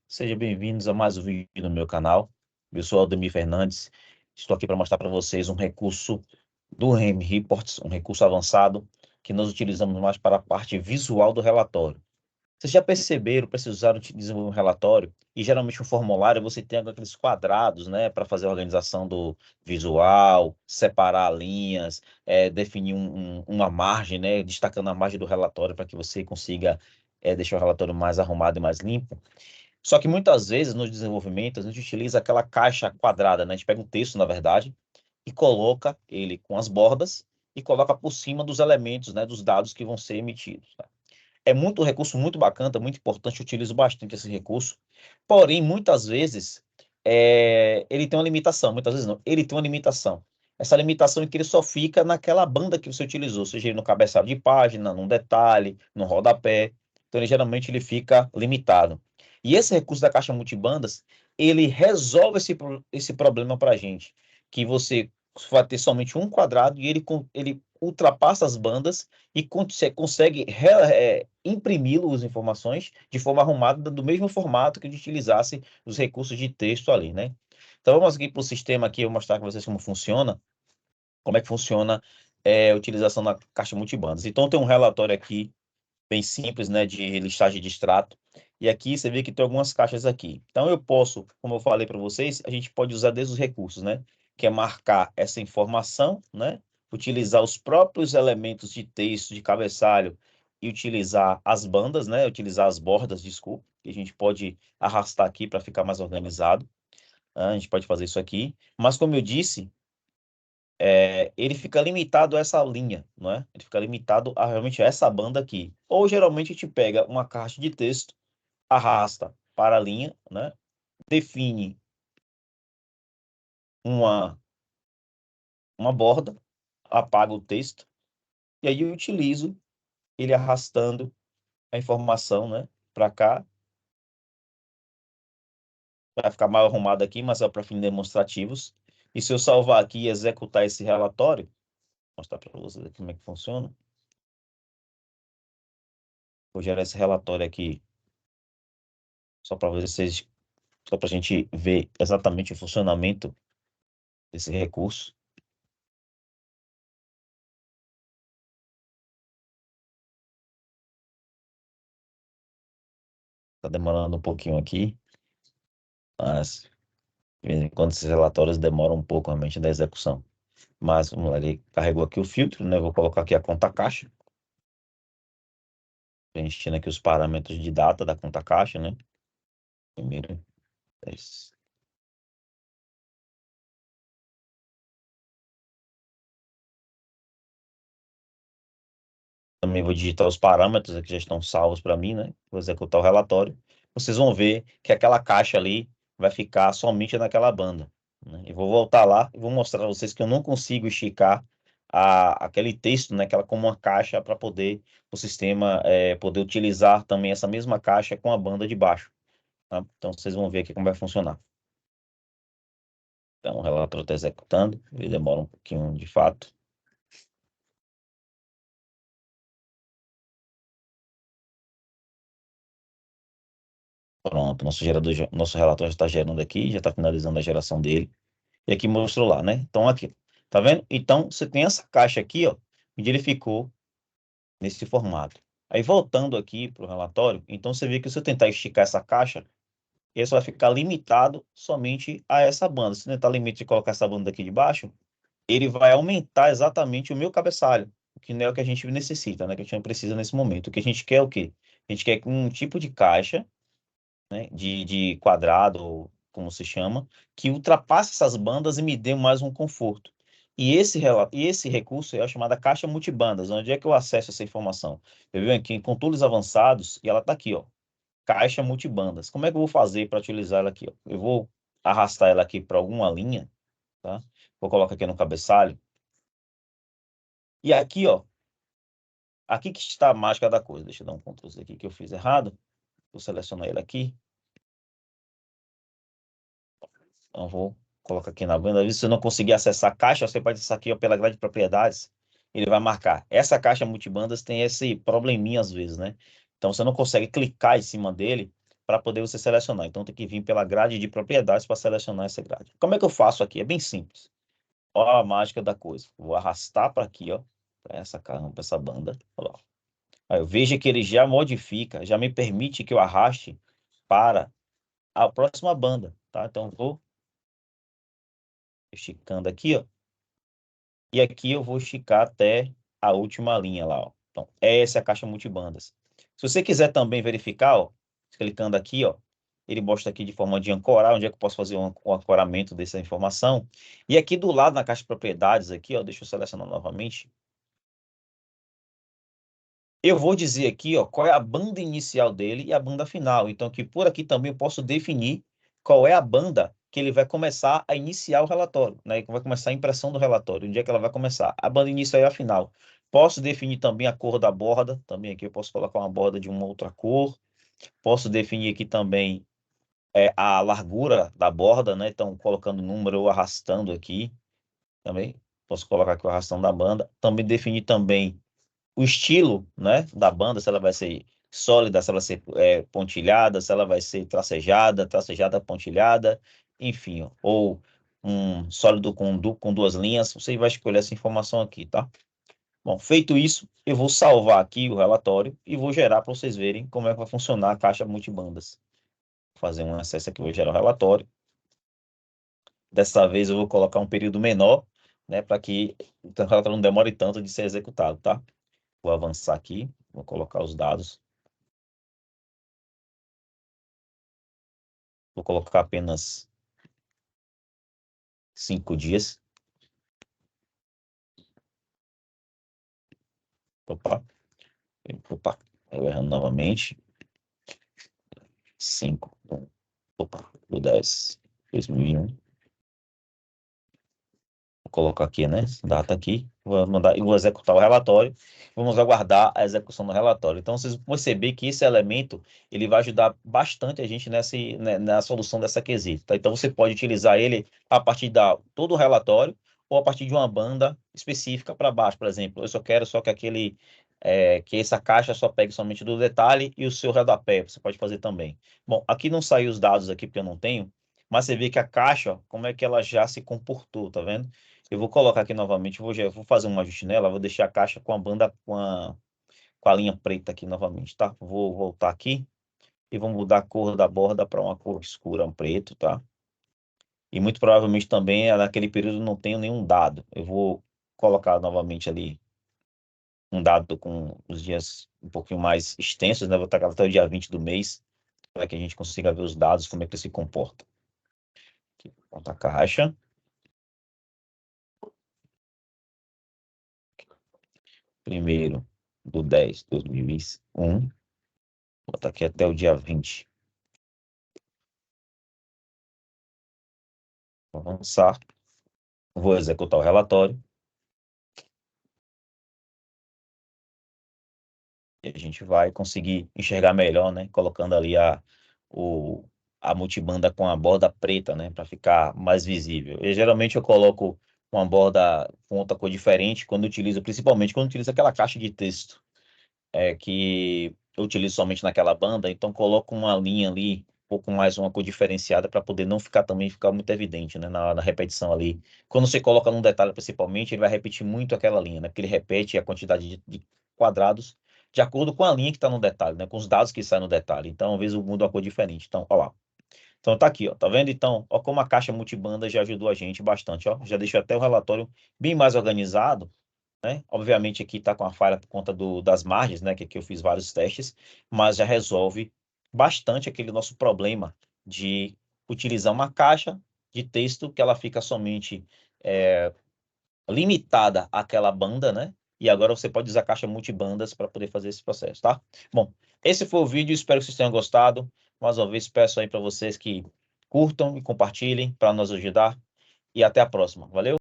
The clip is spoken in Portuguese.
Sejam bem-vindos a mais um vídeo no meu canal. Eu sou Aldemir Fernandes. Estou aqui para mostrar para vocês um recurso do REM Reports, um recurso avançado que nós utilizamos mais para a parte visual do relatório. Vocês já perceberam, precisaram desenvolver um relatório e geralmente um formulário você tem aqueles quadrados, né, para fazer a organização do visual, separar linhas, definir uma margem, né, destacando a margem do relatório para que você consiga deixar o relatório mais arrumado e mais limpo. Só que muitas vezes nos desenvolvimentos a gente utiliza aquela caixa quadrada, né? A gente pega um texto, na verdade, e coloca ele com as bordas e coloca por cima dos elementos, né, dos dados que vão ser emitidos. Tá? É muito recurso muito bacana, muito importante, eu utilizo bastante esse recurso. Porém, muitas vezes ele tem uma limitação, muitas vezes não, ele tem uma limitação. Essa limitação é que ele só fica naquela banda que você utilizou, seja ele no cabeçalho de página, num detalhe, no rodapé. Então, geralmente ele fica limitado. E esse recurso da caixa multibandas, ele resolve esse problema para a gente, que você vai ter somente um quadrado e ele ultrapassa as bandas e consegue imprimir as informações de forma arrumada, do mesmo formato que a gente utilizasse os recursos de texto ali, né? Então, vamos aqui para o sistema aqui, eu vou mostrar para vocês como é que funciona a utilização da caixa multibandas. Então, tem um relatório aqui, bem simples, né, de listagem de extrato. E aqui você vê que tem algumas caixas aqui. Então eu posso, como eu falei para vocês, a gente pode usar desde os recursos, né, que é marcar essa informação, né, utilizar os próprios elementos de texto, de cabeçalho e utilizar as bandas, né, utilizar as bordas, desculpa, que a gente pode arrastar aqui para ficar mais organizado. A gente pode fazer isso aqui. Mas como eu disse, ele fica limitado a essa linha, não é? Ele fica limitado a realmente essa banda aqui. Ou geralmente a gente pega uma caixa de texto, arrasta para a linha, né? Define uma, uma borda, apaga o texto, e aí eu utilizo ele arrastando a informação, né? Para cá, para ficar mal arrumado aqui, mas é para fins demonstrativos. E se eu salvar aqui e executar esse relatório, vou mostrar para vocês aqui como é que funciona. Vou gerar esse relatório aqui só para vocês, só para a gente ver exatamente o funcionamento desse recurso. Está demorando um pouquinho aqui, mas de vez em quando esses relatórios demoram um pouco realmente da execução. Mas vamos lá, ele carregou aqui o filtro, né? Vou colocar aqui a conta caixa, preenchendo aqui os parâmetros de data da conta caixa, né? Primeiro, 10. Também vou digitar os parâmetros que já estão salvos para mim, né? Vou executar o relatório. Vocês vão ver que aquela caixa ali vai ficar somente naquela banda, né? Eu vou voltar lá e vou mostrar a vocês que eu não consigo esticar aquele texto, né? Aquela como uma caixa para poder o sistema poder utilizar também essa mesma caixa com a banda de baixo, tá? Então vocês vão ver aqui como vai funcionar. Então o relatório está executando, ele demora um pouquinho de fato. Pronto, nosso relatório já está gerando aqui, já está finalizando a geração dele. E aqui mostrou lá, né? Então, aqui, tá vendo? Então, você tem essa caixa aqui, ó, onde ele ficou nesse formato. Aí, voltando aqui para o relatório, então você vê que se eu tentar esticar essa caixa, ele só vai ficar limitado somente a essa banda. Se eu tentar limite de colocar essa banda aqui de baixo, ele vai aumentar exatamente o meu cabeçalho, que não é o que a gente necessita, né? Que a gente não precisa nesse momento. O que a gente quer é o quê? A gente quer um tipo de caixa, né, de quadrado, ou como se chama, que ultrapasse essas bandas e me dê mais um conforto. E esse recurso é a chamada caixa multibandas. Onde é que eu acesso essa informação? Eu venho aqui em controles avançados e ela está aqui, ó, caixa multibandas. Como é que eu vou fazer para utilizar ela aqui? Ó? Eu vou arrastar ela aqui para alguma linha, tá? Vou colocar aqui no cabeçalho. E aqui, ó, aqui que está a mágica da coisa. Deixa eu dar um Ctrl Z aqui que eu fiz errado. Vou selecionar ele aqui. Então, vou colocar aqui na venda. Se você não conseguir acessar a caixa, você pode acessar aqui ó, pela grade de propriedades. Ele vai marcar. Essa caixa multibandas tem esse probleminha às vezes, né? Então, você não consegue clicar em cima dele para poder você selecionar. Então, tem que vir pela grade de propriedades para selecionar essa grade. Como é que eu faço aqui? É bem simples. Olha a mágica da coisa. Vou arrastar para aqui, ó, para essa caramba, pra essa banda. Olha lá. Aí eu vejo que ele já modifica, já me permite que eu arraste para a próxima banda, tá? Então, vou esticando aqui, ó. E aqui eu vou esticar até a última linha lá, ó. Então, essa é a caixa multibandas. Se você quiser também verificar, ó, clicando aqui, ó, ele mostra aqui de forma de ancorar, onde é que eu posso fazer um ancoramento dessa informação. E aqui do lado, na caixa de propriedades, aqui, ó, deixa eu selecionar novamente. Eu vou dizer aqui, ó, qual é a banda inicial dele e a banda final. Então, que por aqui também eu posso definir qual é a banda que ele vai começar a iniciar o relatório, né? Que vai começar a impressão do relatório, onde é que ela vai começar. A banda inicial e a final. Posso definir também a cor da borda, também aqui eu posso colocar uma borda de uma outra cor. Posso definir aqui também a largura da borda, né? Então, colocando número ou arrastando aqui também. Posso colocar aqui o arrastão da banda. Também definir também o estilo, né, da banda, se ela vai ser sólida, se ela vai ser pontilhada, se ela vai ser tracejada, tracejada pontilhada, enfim, ó, ou um sólido com duas linhas, você vai escolher essa informação aqui, tá? Bom, feito isso, eu vou salvar aqui o relatório e vou gerar para vocês verem como é que vai funcionar a caixa multibandas. Vou fazer um acesso aqui, vou gerar o relatório. Dessa vez eu vou colocar um período menor, né, para que o relatório não demore tanto de ser executado, tá? Vou avançar aqui, vou colocar os dados. Vou colocar apenas 5 dias. Opa, opa, eu errando novamente. 5, opa, do 10, 2001. Vou colocar aqui, né? Data aqui. Vou mandar e vou executar o relatório. Vamos aguardar a execução do relatório. Então, vocês vão perceber que esse elemento ele vai ajudar bastante a gente na solução dessa quesito. Tá? Então, você pode utilizar ele a partir da todo o relatório ou a partir de uma banda específica para baixo, por exemplo. Eu só quero que que essa caixa só pegue somente do detalhe e o seu rodapé. Você pode fazer também. Bom, aqui não saiu os dados aqui porque eu não tenho, mas você vê que a caixa, ó, como é que ela já se comportou, tá vendo? Eu vou colocar aqui novamente, vou fazer um ajuste nela, vou deixar a caixa com a banda com a linha preta aqui novamente, tá? Vou voltar aqui e vou mudar a cor da borda para uma cor escura, um preto, tá? E muito provavelmente também naquele período não tenho nenhum dado. Eu vou colocar novamente ali um dado com os dias um pouquinho mais extensos, né? Vou tacar até o dia 20 do mês, para que a gente consiga ver os dados, como é que ele se comporta. Aqui, ponta caixa. Primeiro do 10 de 2001. Vou botar aqui até o dia 20. Vou avançar. Vou executar o relatório. E a gente vai conseguir enxergar melhor, né? Colocando ali a multibanda com a borda preta, né? Para ficar mais visível. E geralmente eu coloco uma borda com outra cor diferente principalmente quando utilizo aquela caixa de texto que eu utilizo somente naquela banda, então coloco uma linha ali, um pouco mais uma cor diferenciada para poder não ficar muito evidente, né, na repetição ali. Quando você coloca num detalhe principalmente, ele vai repetir muito aquela linha, né, porque ele repete a quantidade de quadrados de acordo com a linha que está no detalhe, né, com os dados que saem no detalhe. Então, às vezes eu mudo a cor diferente. Então, ó lá. Então tá aqui, ó, tá vendo? Então, ó como a caixa multibanda já ajudou a gente bastante, ó. Já deixou até o relatório bem mais organizado, né? Obviamente aqui está com a falha por conta das margens, né? Que aqui eu fiz vários testes, mas já resolve bastante aquele nosso problema de utilizar uma caixa de texto que ela fica somente limitada àquela banda, né? E agora você pode usar a caixa multibandas para poder fazer esse processo, tá? Bom, esse foi o vídeo, espero que vocês tenham gostado. Mais uma vez, peço aí para vocês que curtam e compartilhem para nos ajudar. E até a próxima. Valeu!